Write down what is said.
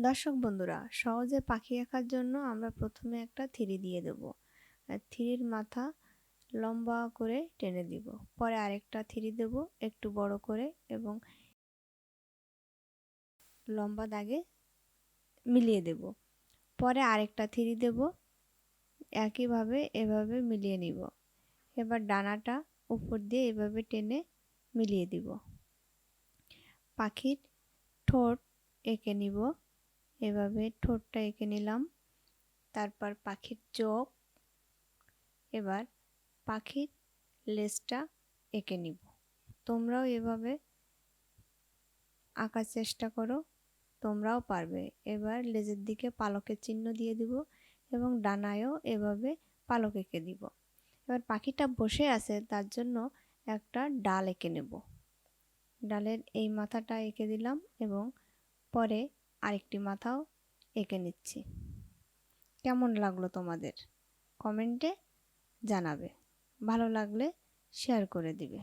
দর্শক বন্ধুরা, সহজে পাখি আঁকার জন্য আমরা প্রথমে একটা থ্রি দিয়ে দেব। আর থ্রির মাথা লম্বা করে টেনে দিব। পরে আরেকটা থ্রি দেব একটু বড় করে এবং লম্বা দাগে মিলিয়ে দেব। পরে আরেকটা থ্রি দেব, একইভাবে এভাবে মিলিয়ে নিব। এবার ডানাটা উপর দিয়ে এভাবে টেনে মিলিয়ে দিব। পাখির ঠোঁট এঁকে নিব, এভাবে ঠোঁটটা এঁকে নিলাম। তারপর পাখির চোখ, এবার পাখির লেজটা এঁকে নিব। তোমরাও এভাবে আঁকার চেষ্টা করো, তোমরাও পারবে। এবার লেজের দিকে পালকের চিহ্ন দিয়ে দিব এবং ডানায়ও এভাবে পালক এঁকে দিব। এবার পাখিটা বসে আছে তার জন্য একটা ডাল এঁকে নেব। ডালের এই মাথাটা এঁকে দিলাম এবং পরে আরেকটি মাথাও এঁকে নিচ্ছি। কেমন লাগলো তোমাদের? কমেন্টে জানাবে। ভালো লাগলে শেয়ার করে দিবে।